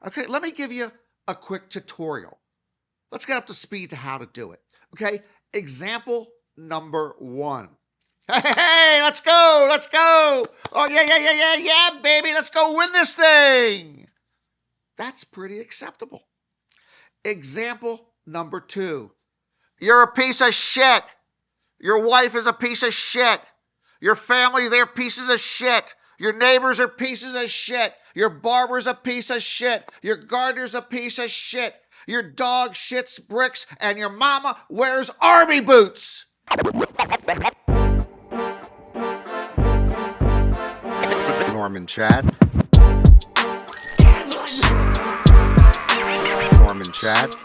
Okay, let me give you a quick tutorial. Let's get up to speed to how to do it. Okay, example number one. Hey, let's go, let's go. Oh, yeah, baby, let's go win this thing. That's pretty acceptable. Example number two. You're a piece of shit. Your wife is a piece of shit. Your family, they're pieces of shit. Your neighbors are pieces of shit. Your barber's a piece of shit. Your gardener's a piece of shit. Your dog shits bricks, and your mama wears army boots. Norman Chad. Norman Chad.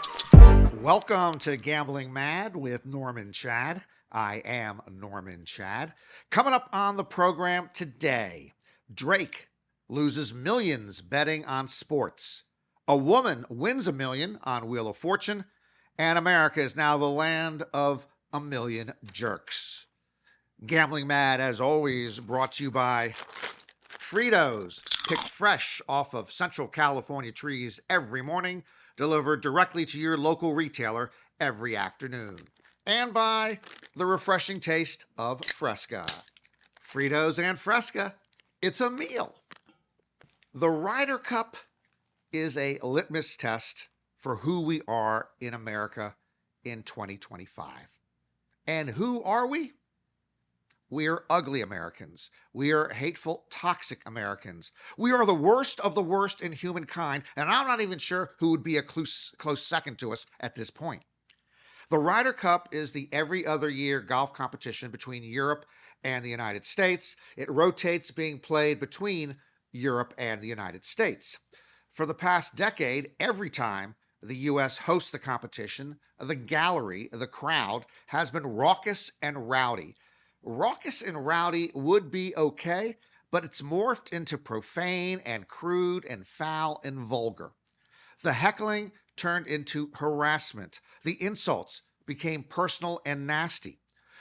Welcome to Gambling Mad with Norman Chad. I am Norman Chad. Coming up on the program today, Drake loses millions betting on sports. A woman wins $1 million on Wheel of Fortune, and America is now the land of a million jerks. Gambling Mad, as always, brought to you by Fritos, picked fresh off of Central California trees every morning, delivered directly to your local retailer every afternoon. And by the refreshing taste of Fresca. Fritos and Fresca, it's a meal. The Ryder Cup is a litmus test for who we are in America in 2025. And who are we? We are ugly Americans. We are hateful, toxic Americans. We are the worst of the worst in humankind, and I'm not even sure who would be a close second to us at this point. The Ryder Cup is the every other year golf competition between Europe and the United States. It rotates being played between Europe and the United States. For the past decade, every time the U.S. hosts the competition, the gallery, the crowd, has been raucous and rowdy. Raucous and rowdy would be okay, but it's morphed into profane and crude and foul and vulgar. The heckling turned into harassment. The insults became personal and nasty.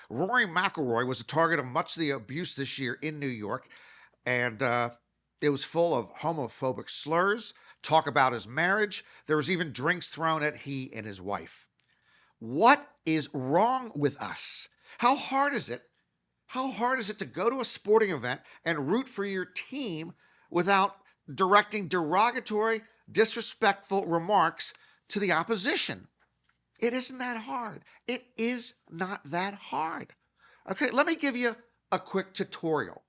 Rory McIlroy was the target of much of the abuse this year in New York, and it was full of homophobic slurs, talk about his marriage. There was even drinks thrown at he and his wife. What is wrong with us? How hard is it to go to a sporting event and root for your team without directing derogatory, disrespectful remarks to the opposition? It isn't that hard. It is not that hard. Okay, let me give you a quick tutorial.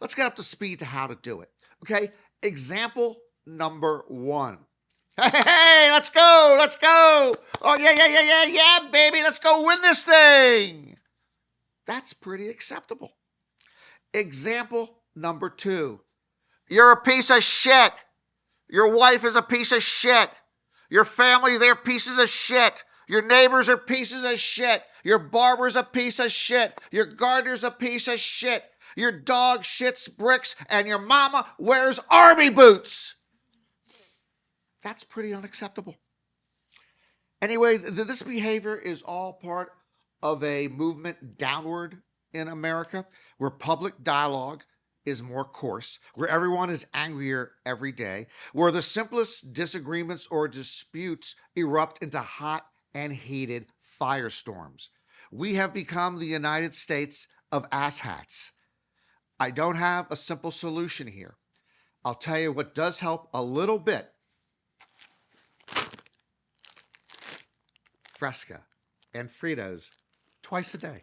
Let's get up to speed to how to do it. Okay, example number one. Hey, let's go, let's go. Oh, yeah, baby, let's go win this thing. That's pretty acceptable. Example number two. You're a piece of shit. Your wife is a piece of shit. Your family, they're pieces of shit. Your neighbors are pieces of shit. Your barber's a piece of shit. Your gardener's a piece of shit. Your dog shits bricks, and your mama wears army boots. That's pretty unacceptable. Anyway, this behavior is all part of a movement downward in America, where public dialogue is more coarse, where everyone is angrier every day, where the simplest disagreements or disputes erupt into hot and heated firestorms. We have become the United States of asshats. I don't have a simple solution here. I'll tell you what does help a little bit. Fresca and Fritos twice a day.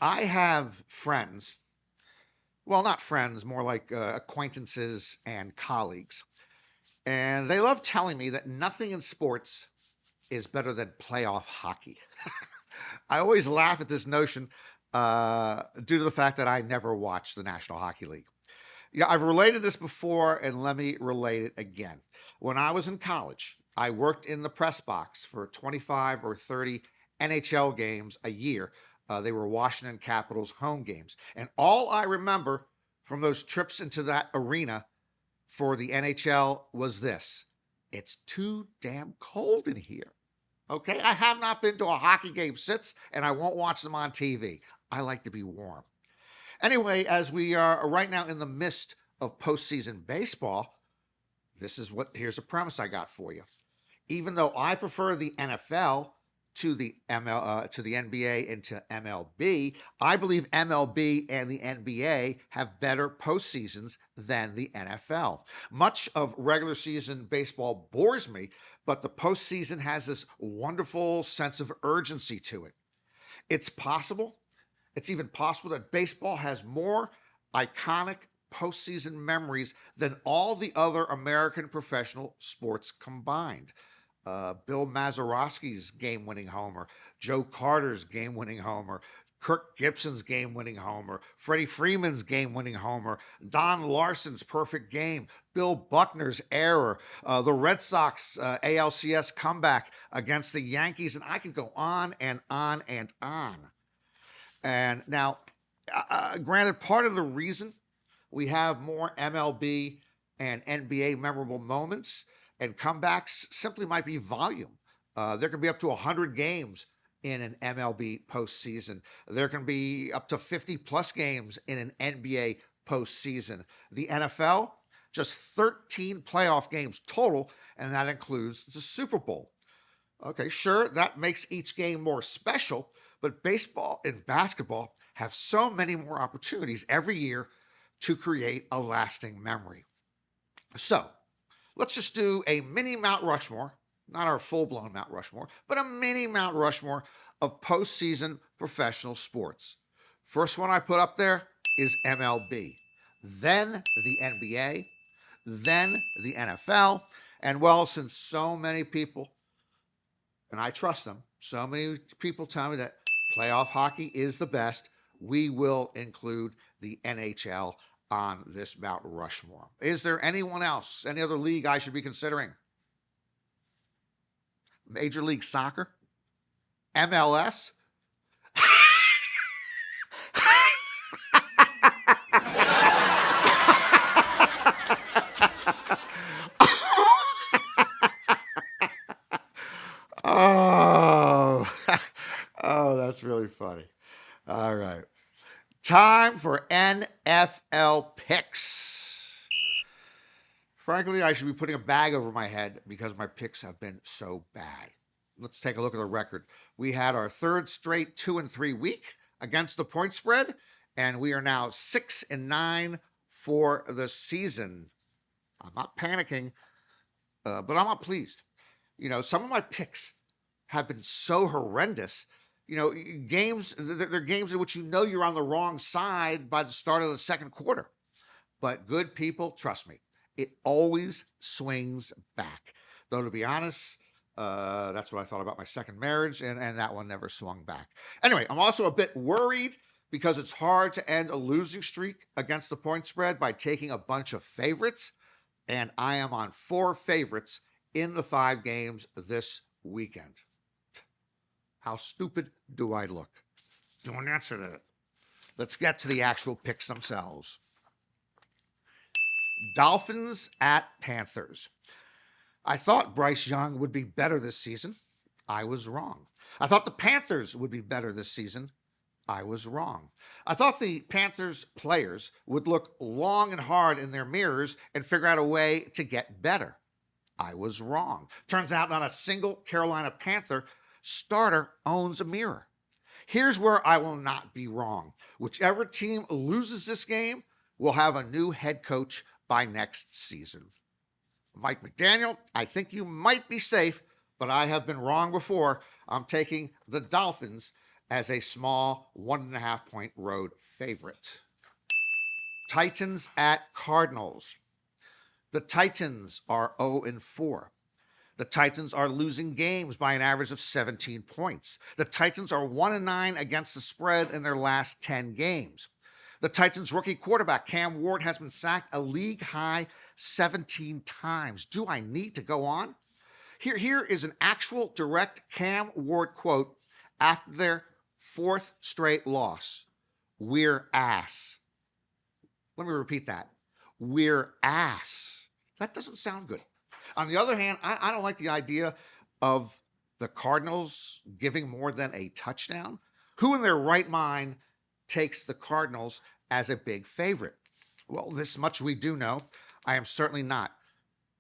I have friends, well, not friends, more like acquaintances and colleagues, and they love telling me that nothing in sports is better than playoff hockey. I always laugh at this notion due to the fact that I never watched the National Hockey League. Yeah, I've related this before, and let me relate it again. When I was in college, I worked in the press box for 25 or 30 NHL games a year. They were Washington Capitals home games. And all I remember from those trips into that arena for the NHL was this: it's too damn cold in here. Okay, I have not been to a hockey game since, and I won't watch them on TV. I like to be warm. Anyway, as we are right now in the midst of postseason baseball, Here's a premise I got for you. Even though I prefer the NFL to the to the NBA and to MLB, I believe MLB and the NBA have better postseasons than the NFL. Much of regular season baseball bores me, but the postseason has this wonderful sense of urgency to it. It's possible, it's even possible that baseball has more iconic postseason memories than all the other American professional sports combined. Bill Mazeroski's game-winning homer, Joe Carter's game-winning homer, Kirk Gibson's game-winning homer, Freddie Freeman's game-winning homer, Don Larson's perfect game, Bill Buckner's error, the Red Sox ALCS comeback against the Yankees, and I could go on and on and on. And now, granted, part of the reason we have more MLB and NBA memorable moments and comebacks simply might be volume. There can be up to 100 games in an MLB postseason. There can be up to 50 plus games in an NBA postseason. The NFL, just 13 playoff games total, and that includes the Super Bowl. Okay, sure, that makes each game more special, but baseball and basketball have so many more opportunities every year to create a lasting memory. So, let's just do a mini Mount Rushmore, not our full-blown Mount Rushmore, but a mini Mount Rushmore of postseason professional sports. First one I put up there is MLB, then the NBA, then the NFL, and well, since so many people, and I trust them, so many people tell me that playoff hockey is the best, we will include the NHL on this Mount Rushmore. Is there anyone else, any other league I should be considering? Major League Soccer? MLS? Oh, oh, that's really funny. All right. Time for NFL picks. Frankly, I should be putting a bag over my head because my picks have been so bad. Let's take a look at the record. We had our third straight 2-3 week against the point spread, and we are now 6-9 for the season. I'm not panicking, but I'm not pleased. You know, some of my picks have been so horrendous. You know, they're games in which you know you're on the wrong side by the start of the second quarter. But good people, trust me, it always swings back. Though, to be honest, that's what I thought about my second marriage, and that one never swung back. Anyway, I'm also a bit worried because it's hard to end a losing streak against the point spread by taking a bunch of favorites, and I am on 4 favorites in the 5 games this weekend. How stupid do I look? Don't answer that. Let's get to the actual picks themselves. Dolphins at Panthers. I thought Bryce Young would be better this season. I was wrong. I thought the Panthers would be better this season. I was wrong. I thought the Panthers players would look long and hard in their mirrors and figure out a way to get better. I was wrong. Turns out not a single Carolina Panther starter owns a mirror. Here's where I will not be wrong. Whichever team loses this game will have a new head coach by next season. Mike McDaniel, I think you might be safe, but I have been wrong before. I'm taking the Dolphins as a small 1.5 point road favorite. Titans at Cardinals. The Titans are 0-4. The Titans are losing games by an average of 17 points. The Titans are 1-9 against the spread in their last 10 games. The Titans' rookie quarterback, Cam Ward, has been sacked a league-high 17 times. Do I need to go on? Here is an actual direct Cam Ward quote after their 4th straight loss. We're ass. Let me repeat that. We're ass. That doesn't sound good. On the other hand, I don't like the idea of the Cardinals giving more than a touchdown. Who in their right mind takes the Cardinals as a big favorite? Well, this much we do know. I am certainly not.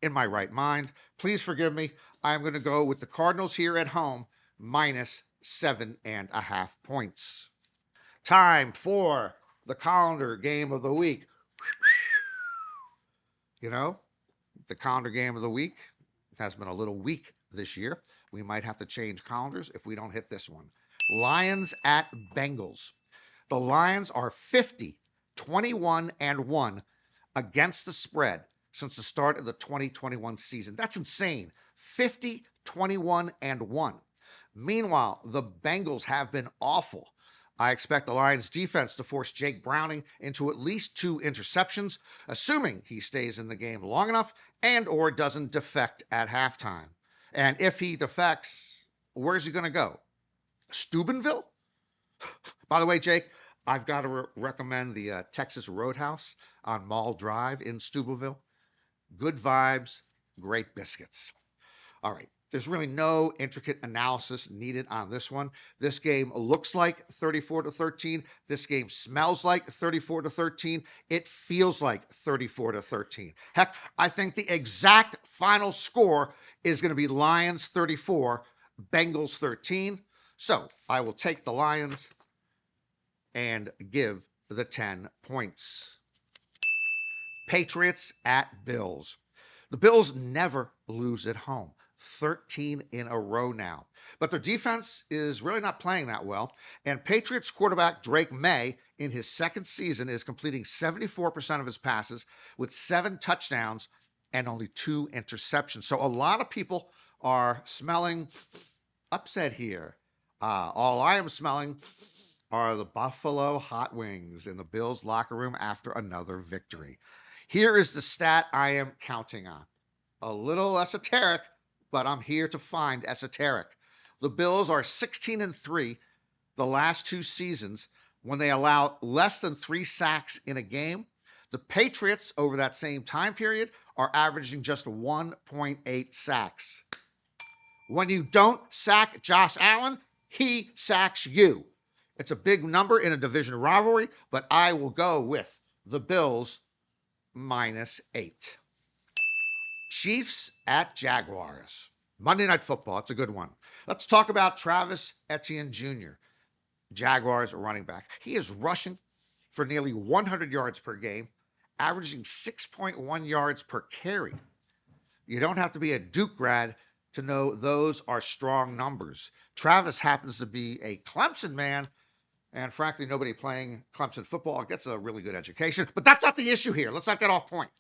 in my right mind. Please forgive me. I'm going to go with the Cardinals here at home, minus 7.5 points. Time for the calendar game of the week. You know, the calendar game of the week has been a little weak this year. We might have to change calendars if we don't hit this one. Lions at Bengals. The Lions are 50-21-1 against the spread since the start of the 2021 season. That's insane. 50-21-1. Meanwhile, the Bengals have been awful. I expect the Lions defense to force Jake Browning into at least 2 interceptions, assuming he stays in the game long enough and or doesn't defect at halftime. And if he defects, where's he going to go? Steubenville? By the way, Jake, I've got to recommend the Texas Roadhouse on Mall Drive in Steubenville. Good vibes, great biscuits. All right. There's really no intricate analysis needed on this one. This game looks like 34-13. This game smells like 34-13. It feels like 34-13. Heck, I think the exact final score is going to be Lions 34, Bengals 13. So I will take the Lions and give the 10 points. Patriots at Bills. The Bills never lose at home. 13 in a row now. But their defense is really not playing that well. And Patriots quarterback Drake May, in his second season, is completing 74% of his passes with 7 touchdowns and only 2 interceptions. So a lot of people are smelling upset here. All I am smelling are the Buffalo hot wings in the Bills locker room after another victory. Here is the stat I am counting on. A little esoteric, but I'm here to find esoteric. The Bills are 16-3 the last 2 seasons when they allow less than 3 sacks in a game. The Patriots, over that same time period, are averaging just 1.8 sacks. When you don't sack Josh Allen, he sacks you. It's a big number in a division rivalry, but I will go with the Bills minus 8. Chiefs at Jaguars. Monday Night Football. It's a good one. Let's talk about Travis Etienne Jr., Jaguars running back. He is rushing for nearly 100 yards per game, averaging 6.1 yards per carry. You don't have to be a Duke grad to know those are strong numbers. Travis happens to be a Clemson man, and frankly, nobody playing Clemson football gets a really good education. But that's not the issue here. Let's not get off point.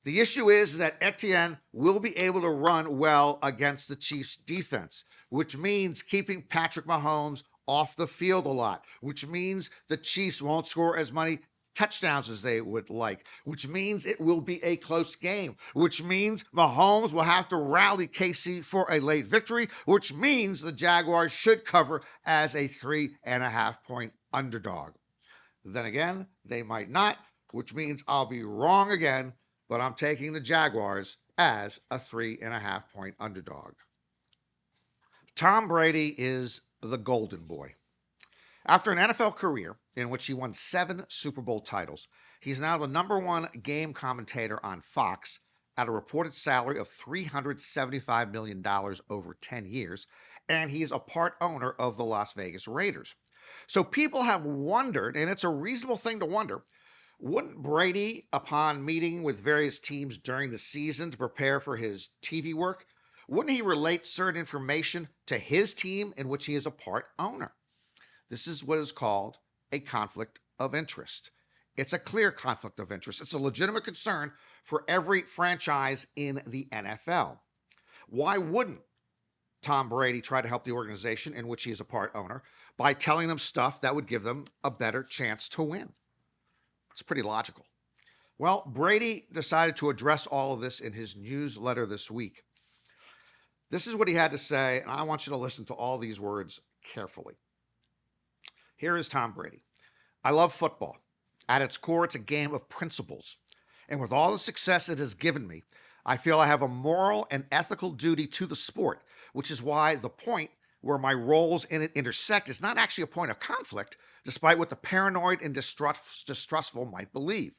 The issue is that Etienne will be able to run well against the Chiefs' defense, which means keeping Patrick Mahomes off the field a lot, which means the Chiefs won't score as many touchdowns as they would like, which means it will be a close game, which means Mahomes will have to rally KC for a late victory, which means the Jaguars should cover as a 3.5 point underdog. Then again, they might not, which means I'll be wrong again, but I'm taking the Jaguars as a 3.5 point underdog. Tom Brady is the golden boy. After an NFL career in which he won 7 Super Bowl titles, he's now the #1 game commentator on Fox at a reported salary of $375 million over 10 years, and he's a part owner of the Las Vegas Raiders. So people have wondered, and it's a reasonable thing to wonder, wouldn't Brady, upon meeting with various teams during the season to prepare for his TV work, wouldn't he relate certain information to his team in which he is a part owner? This is what is called a conflict of interest. It's a clear conflict of interest. It's a legitimate concern for every franchise in the NFL. Why wouldn't Tom Brady try to help the organization in which he is a part owner by telling them stuff that would give them a better chance to win? It's pretty logical. Well, Brady decided to address all of this in his newsletter this week. This is what he had to say, and I want you to listen to all these words carefully. Here is Tom Brady. I love football. At its core, it's a game of principles. And with all the success it has given me, I feel I have a moral and ethical duty to the sport, which is why the point where my roles in it intersect is not actually a point of conflict, despite what the paranoid and distrustful might believe.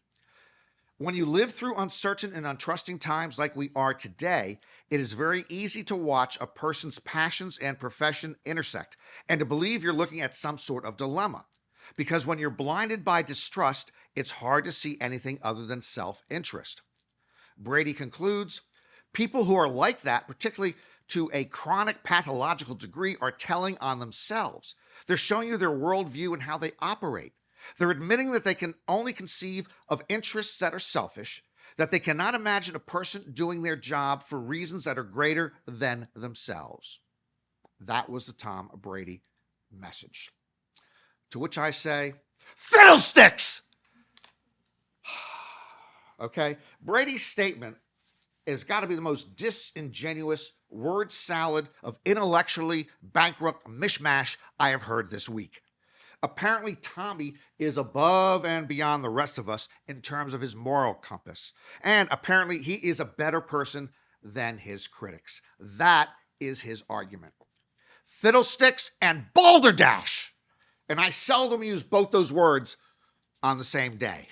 When you live through uncertain and untrusting times like we are today, it is very easy to watch a person's passions and profession intersect and to believe you're looking at some sort of dilemma. Because when you're blinded by distrust, it's hard to see anything other than self interest. Brady concludes, people who are like that, particularly to a chronic pathological degree, are telling on themselves. They're showing you their worldview and how they operate. They're admitting that they can only conceive of interests that are selfish, that they cannot imagine a person doing their job for reasons that are greater than themselves. That was the Tom Brady message. To which I say, fiddlesticks! Okay? Brady's statement has got to be the most disingenuous word salad of intellectually bankrupt mishmash I have heard this week. Apparently, Tommy is above and beyond the rest of us in terms of his moral compass. And apparently, he is a better person than his critics. That is his argument. Fiddlesticks and balderdash. And I seldom use both those words on the same day.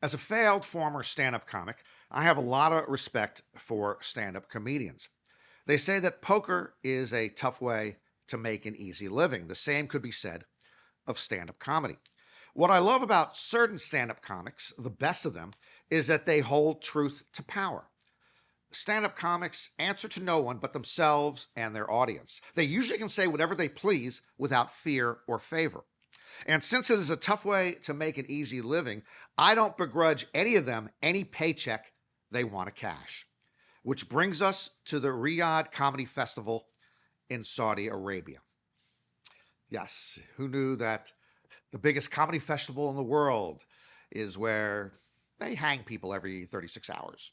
As a failed former stand-up comic, I have a lot of respect for stand-up comedians. They say that poker is a tough way to make an easy living. The same could be said of stand-up comedy. What I love about certain stand-up comics, the best of them, is that they hold truth to power. Stand-up comics answer to no one but themselves and their audience. They usually can say whatever they please without fear or favor. And since it is a tough way to make an easy living, I don't begrudge any of them any paycheck they want to cash. Which brings us to the Riyadh Comedy Festival in Saudi Arabia. Yes, who knew that the biggest comedy festival in the world is where they hang people every 36 hours?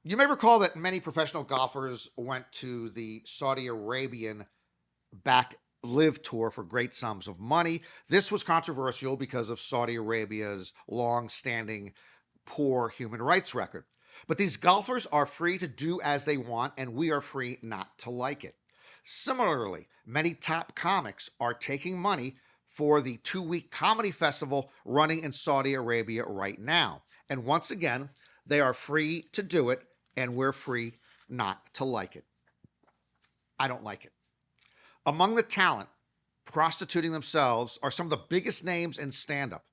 You may recall that many professional golfers went to the Saudi Arabian-backed Live Tour for great sums of money. This was controversial because of Saudi Arabia's long-standing poor human rights record. But these golfers are free to do as they want, and we are free not to like it. Similarly, many top comics are taking money for the 2-week comedy festival running in Saudi Arabia right now. And once again, they are free to do it, and we're free not to like it. I don't like it. Among the talent prostituting themselves are some of the biggest names in stand-up.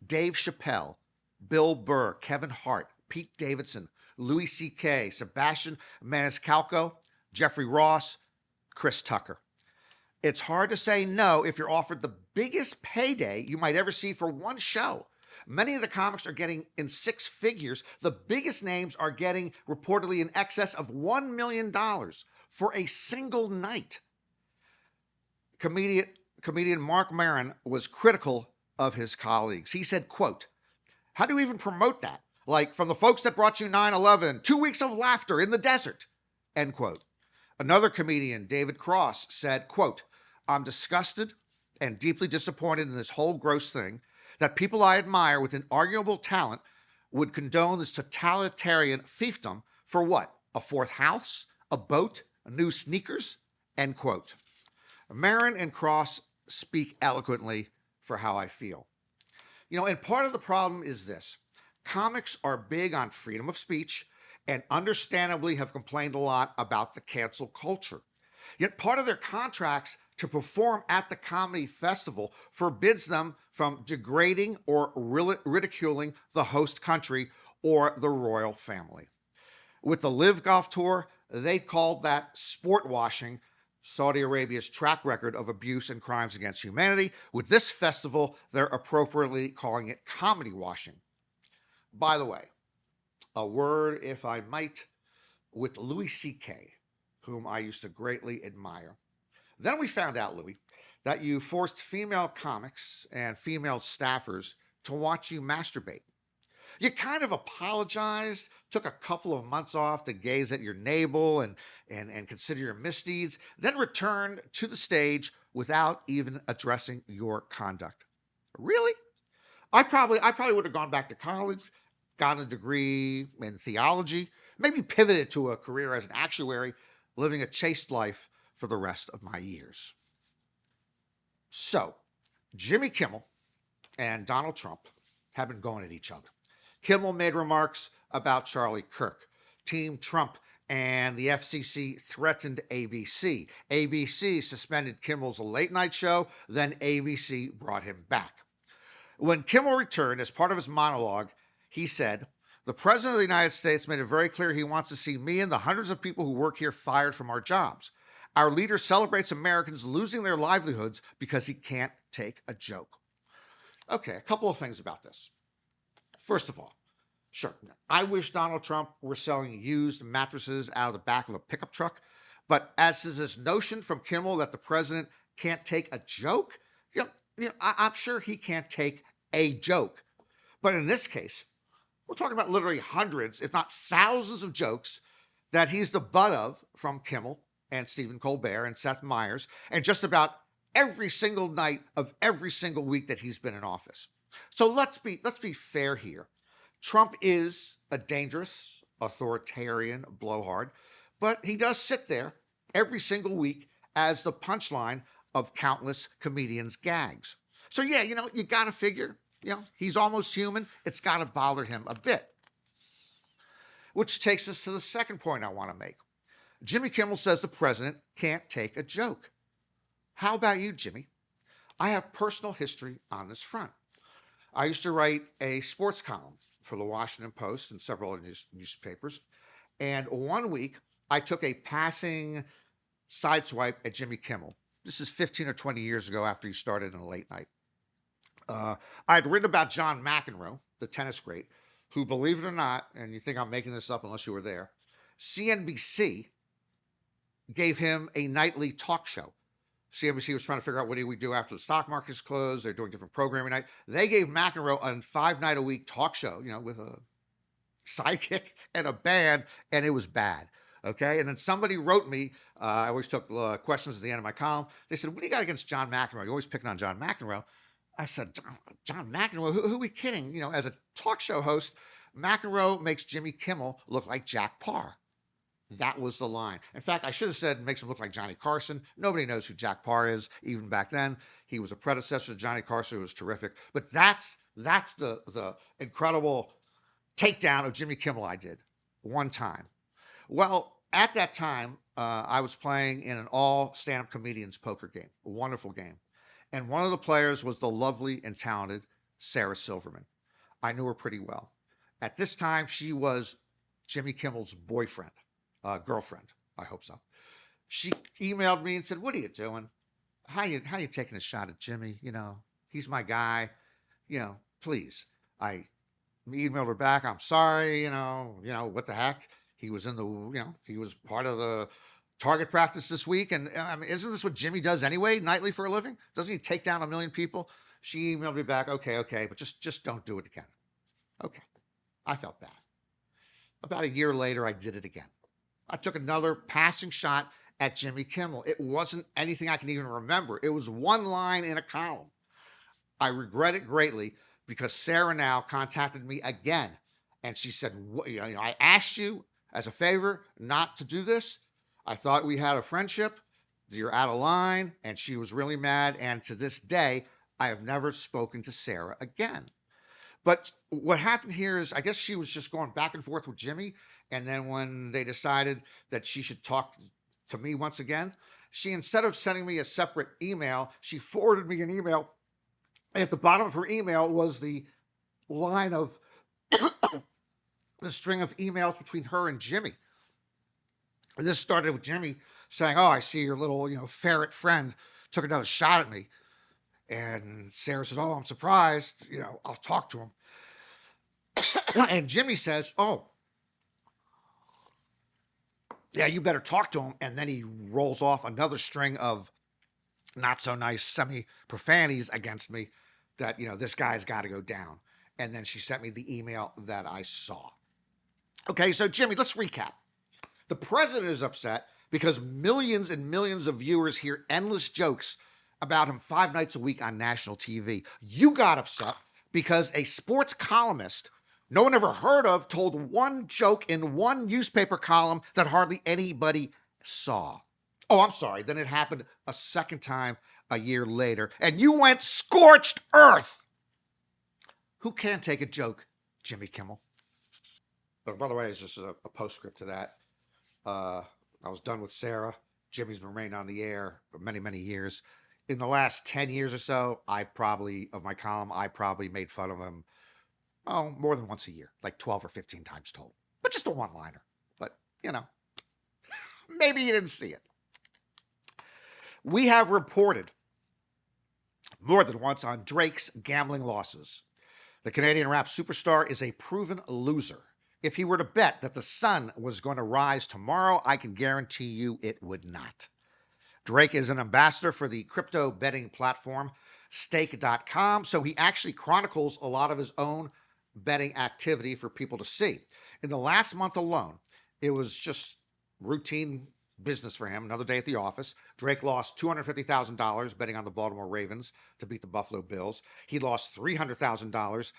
Dave Chappelle, Bill Burr, Kevin Hart, Pete Davidson, Louis C.K., Sebastian Maniscalco, Jeffrey Ross, Chris Tucker. It's hard to say no if you're offered the biggest payday you might ever see for one show. Many of the comics are getting in 6 figures. The biggest names are getting reportedly in excess of $1 million for a single night. Comedian Mark Maron was critical of his colleagues. He said, quote, "How do you even promote that? Like from the folks that brought you 9/11, 2 weeks of laughter in the desert," end quote. Another comedian, David Cross, said, quote, "I'm disgusted and deeply disappointed in this whole gross thing that people I admire with inarguable talent would condone this totalitarian fiefdom for what? A 4th house? A boat? New sneakers?" End quote. Maron and Cross speak eloquently for how I feel. And part of the problem is this. Comics are big on freedom of speech and understandably have complained a lot about the cancel culture. Yet part of their contracts to perform at the comedy festival forbids them from degrading or ridiculing the host country or the royal family. With the Live Golf Tour, they called that sport washing, Saudi Arabia's track record of abuse and crimes against humanity. With this festival, they're appropriately calling it comedy washing. By the way, a word, if I might, with Louis C.K., whom I used to greatly admire. Then we found out, Louis, that you forced female comics and female staffers to watch you masturbate. You kind of apologized, took a couple of months off to gaze at your navel and consider your misdeeds, then returned to the stage without even addressing your conduct. Really? I probably would have gone back to college, gotten a degree in theology, maybe pivoted to a career as an actuary, living a chaste life for the rest of my years. So, Jimmy Kimmel and Donald Trump have been going at each other. Kimmel made remarks about Charlie Kirk. Team Trump and the FCC threatened ABC. ABC suspended Kimmel's late night show, then ABC brought him back. When Kimmel returned, as part of his monologue, he said, "The President of the United States made it very clear he wants to see me and the hundreds of people who work here fired from our jobs. Our leader celebrates Americans losing their livelihoods because he can't take a joke." Okay, a couple of things about this. First of all, sure, I wish Donald Trump were selling used mattresses out of the back of a pickup truck, but as to this notion from Kimmel that the president can't take a joke, I'm sure he can't take a joke. But in this case, we're talking about literally hundreds, if not thousands of jokes that he's the butt of from Kimmel and Stephen Colbert and Seth Meyers, and just about every single night of every single week that he's been in office. So let's be fair here. Trump is a dangerous, authoritarian blowhard, but he does sit there every single week as the punchline of countless comedians' gags. So yeah, you got to figure, he's almost human. It's got to bother him a bit. Which takes us to the second point I want to make. Jimmy Kimmel says the president can't take a joke. How about you, Jimmy? I have personal history on this front. I used to write a sports column for the Washington Post and several other newspapers. And one week, I took a passing sideswipe at Jimmy Kimmel. This is 15 or 20 years ago after he started in a late night. I'd written about John McEnroe, the tennis great, who, believe it or not, and you think I'm making this up unless you were there, CNBC gave him a nightly talk show. CNBC was trying to figure out what do we do after the stock market's closed. They're doing different programming night. They gave McEnroe a 5-night-a-week talk show, with a sidekick and a band, and it was bad. Okay, and then somebody wrote me, I always took questions at the end of my column. They said, "What do you got against John McEnroe? You're always picking on John McEnroe." I said, "John McEnroe? Who are we kidding? As a talk show host, McEnroe makes Jimmy Kimmel look like Jack Parr." That was the line. In fact, I should have said makes him look like Johnny Carson. Nobody knows who Jack Parr is, even back then. He was a predecessor to Johnny Carson, who was terrific. But that's the incredible takedown of Jimmy Kimmel I did one time. Well, at that time, I was playing in an all stand-up comedians poker game, a wonderful game. And one of the players was the lovely and talented Sarah Silverman. I knew her pretty well. At this time, she was Jimmy Kimmel's girlfriend. I hope so. She emailed me and said, "What are you doing? How you taking a shot at Jimmy? He's my guy. Please." I emailed her back. "I'm sorry. What the heck? He was he was part of the target practice this week. And isn't this what Jimmy does anyway, nightly for a living? Doesn't he take down 1 million people?" She emailed me back, okay, but just don't do it again. Okay. I felt bad. About a year later, I did it again. I took another passing shot at Jimmy Kimmel. It wasn't anything I can even remember. It was one line in a column. I regret it greatly because Sarah now contacted me again. And she said, "I asked you as a favor not to do this. I thought we had a friendship. You're out of line." And she was really mad. And to this day, I have never spoken to Sarah again. But what happened here is, I guess she was just going back and forth with Jimmy. And then when they decided that she should talk to me once again, she, instead of sending me a separate email, she forwarded me an email. At the bottom of her email was the line of the string of emails between her and Jimmy. And this started with Jimmy saying, "Oh, I see your little, ferret friend took another shot at me." And Sarah says, "Oh, I'm surprised. I'll talk to him." And Jimmy says, "Oh, yeah, you better talk to him." And then he rolls off another string of not so nice semi-profanities against me that, this guy's got to go down. And then she sent me the email that I saw. Okay, so Jimmy, let's recap. The president is upset because millions and millions of viewers hear endless jokes about him 5 nights a week on national TV. You got upset because a sports columnist no one ever heard of told one joke in one newspaper column that hardly anybody saw. Oh, I'm sorry. Then it happened a second time a year later, and you went scorched earth. Who can't take a joke? Jimmy Kimmel. But by the way, it's just a postscript to that. I was done with Sarah. Jimmy's been reigning on the air for many, many years. In the last 10 years or so, I probably made fun of him, more than once a year, like 12 or 15 times total. But just a one-liner. But, maybe you didn't see it. We have reported more than once on Drake's gambling losses. The Canadian rap superstar is a proven loser. If he were to bet that the sun was going to rise tomorrow, I can guarantee you it would not. Drake is an ambassador for the crypto betting platform stake.com, so he actually chronicles a lot of his own betting activity for people to see. In the last month alone, it was just routine business for him. Another day at the office. Drake lost $250,000 betting on the Baltimore Ravens to beat the Buffalo Bills. He lost $300,000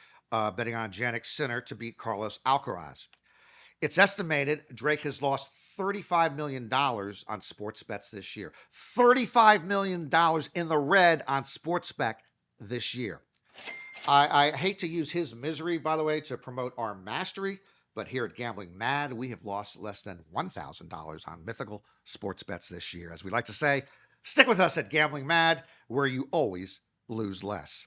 betting on Jannik Sinner to beat Carlos Alcaraz. It's estimated Drake has lost $35 million on sports bets this year. $35 million in the red on sports bet this year. I hate to use his misery, by the way, to promote our mastery, but here at Gambling Mad, we have lost less than $1,000 on mythical sports bets this year. As we like to say, stick with us at Gambling Mad, where you always lose less.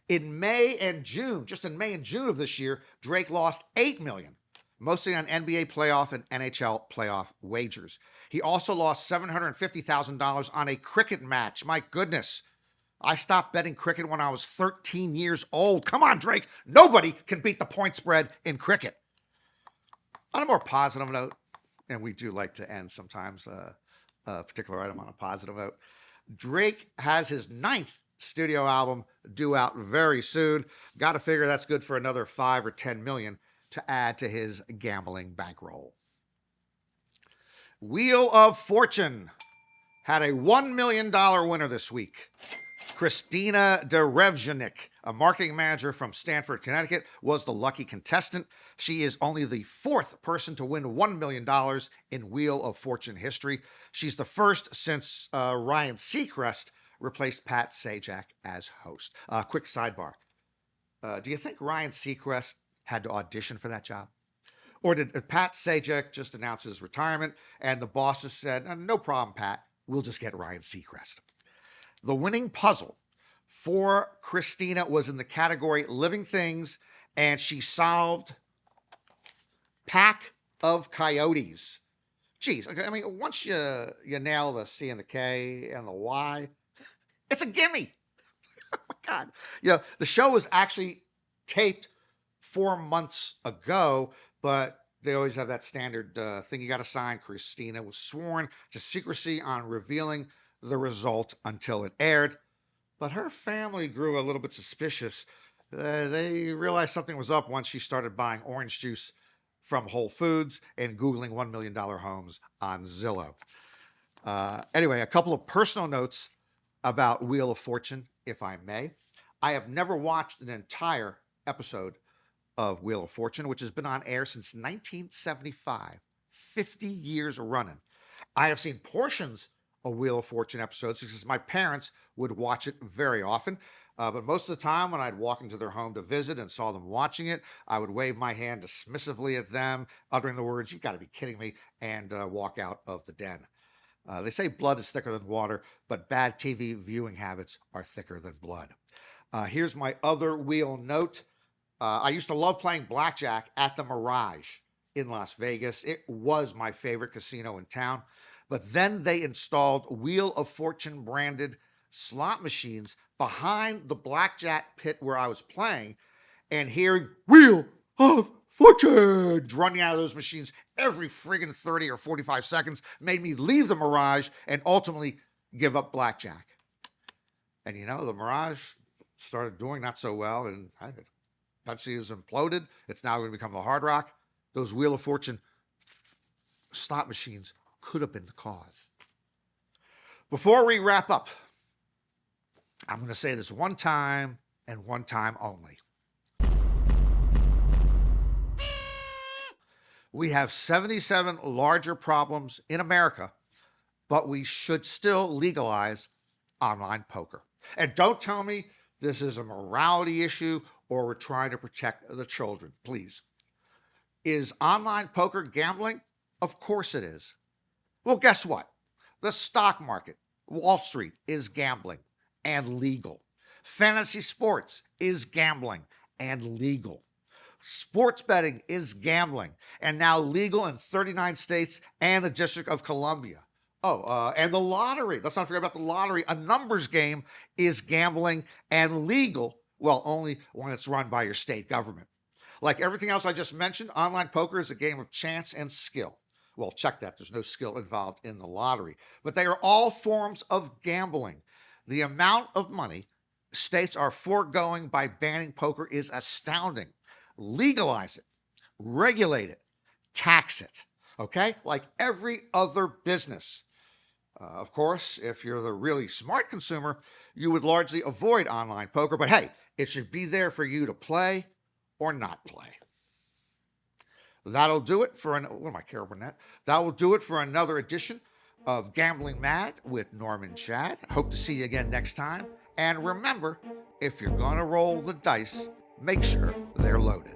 In May and June of this year, Drake lost $8 million, mostly on NBA playoff and NHL playoff wagers. He also lost $750,000 on a cricket match. My goodness. I stopped betting cricket when I was 13 years old. Come on, Drake. Nobody can beat the point spread in cricket. On a more positive note, and we do like to end sometimes a particular item on a positive note, Drake has his 9th studio album due out very soon. Got to figure that's good for another 5 or 10 million to add to his gambling bankroll. Wheel of Fortune had a $1 million winner this week. Christina Derevjanik, a marketing manager from Stamford, Connecticut, was the lucky contestant. She is only the 4th person to win $1 million in Wheel of Fortune history. She's the first since Ryan Seacrest replaced Pat Sajak as host. Quick sidebar. Do you think Ryan Seacrest had to audition for that job? Or did Pat Sajak just announce his retirement and the bosses said, no problem, Pat, we'll just get Ryan Seacrest? The winning puzzle for Christina was in the category Living Things, and she solved Pack of Coyotes. Geez, I mean, once you nail the C and the K and the Y, it's a gimme. Oh, my God. The show was actually taped 4 months ago, but they always have that standard thing you got to sign. Christina was sworn to secrecy on revealing the result until it aired, but her family grew a little bit suspicious. They realized something was up once she started buying orange juice from Whole Foods and Googling $1 million homes on Zillow. Anyway, a couple of personal notes about Wheel of Fortune, if I may. I have never watched an entire episode of Wheel of Fortune, which has been on air since 1975, 50 years running. I have seen portions of Wheel of Fortune episodes because my parents would watch it very often. But most of the time when I'd walk into their home to visit and saw them watching it, I would wave my hand dismissively at them, uttering the words, "You've got to be kidding me," and walk out of the den. They say blood is thicker than water, but bad TV viewing habits are thicker than blood. Here's my other wheel note. I used to love playing blackjack at the Mirage in Las Vegas. It was my favorite casino in town. But then they installed Wheel of Fortune branded slot machines behind the blackjack pit where I was playing, and hearing Wheel of Fortune running out of those machines every friggin' 30 or 45 seconds made me leave the Mirage and ultimately give up blackjack. And the Mirage started doing not so well, and eventually it was imploded. It's now going to become the Hard Rock. Those Wheel of Fortune slot machines could have been the cause. Before we wrap up, I'm going to say this one time and one time only. We have 77 larger problems in America, but we should still legalize online poker. And don't tell me this is a morality issue or we're trying to protect the children. Please. Is online poker gambling? Of course it is. Well, guess what? The stock market, Wall Street, is gambling and legal. Fantasy sports is gambling and legal. Sports betting is gambling and now legal in 39 states and the District of Columbia. And the lottery. Let's not forget about the lottery. A numbers game is gambling and legal, well, only when it's run by your state government. Like everything else I just mentioned, online poker is a game of chance and skill. Well, check that. There's no skill involved in the lottery. But they are all forms of gambling. The amount of money states are foregoing by banning poker is astounding. Legalize it, regulate it, tax it, okay? Like every other business. Of course, if you're the really smart consumer, you would largely avoid online poker, but hey, it should be there for you to play or not play. That'll do it for That will do it for another edition of Gambling Mad with Norman Chad. Hope to see you again next time. And remember, if you're going to roll the dice, make sure they're loaded.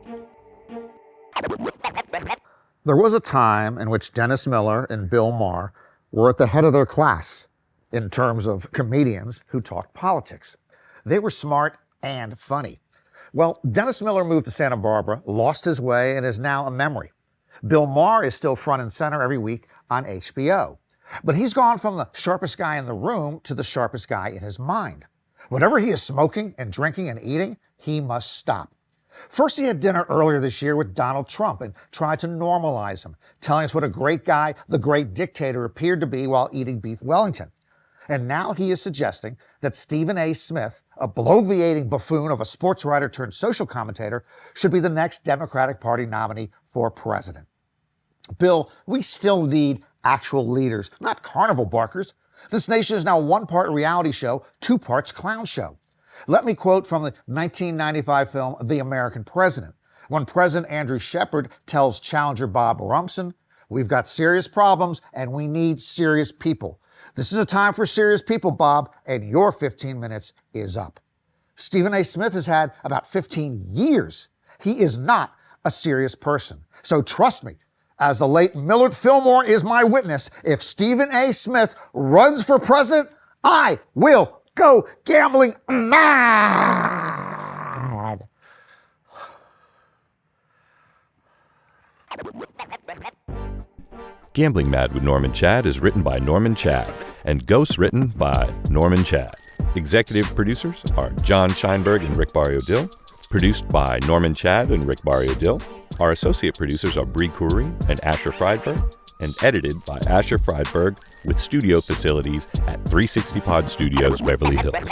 There was a time in which Dennis Miller and Bill Maher were at the head of their class in terms of comedians who talked politics. They were smart and funny. Well, Dennis Miller moved to Santa Barbara, lost his way, and is now a memory. Bill Maher is still front and center every week on HBO. But he's gone from the sharpest guy in the room to the sharpest guy in his mind. Whatever he is smoking and drinking and eating, he must stop. First, he had dinner earlier this year with Donald Trump and tried to normalize him, telling us what a great guy the great dictator appeared to be while eating beef Wellington. And now he is suggesting that Stephen A. Smith, a bloviating buffoon of a sports writer turned social commentator, should be the next Democratic Party nominee for president. Bill, we still need actual leaders, not carnival barkers. This nation is now 1 part reality show, 2 parts clown show. Let me quote from the 1995 film The American President, when President Andrew Shepard tells challenger Bob Rumson, "We've got serious problems and we need serious people. This is a time for serious people, Bob, and your 15 minutes is up." Stephen A. Smith has had about 15 years. He is not a serious person. So trust me, as the late Millard Fillmore is my witness, if Stephen A. Smith runs for president, I will go gambling mad. Gambling Mad with Norman Chad is written by Norman Chad and ghost-written by Norman Chad. Executive producers are John Scheinberg and Rick Barrio-Dill. Produced by Norman Chad and Rick Barrio-Dill. Our associate producers are Bree Khoury and Asher Friedberg, and edited by Asher Friedberg with studio facilities at 360 Pod Studios, Beverly Hills.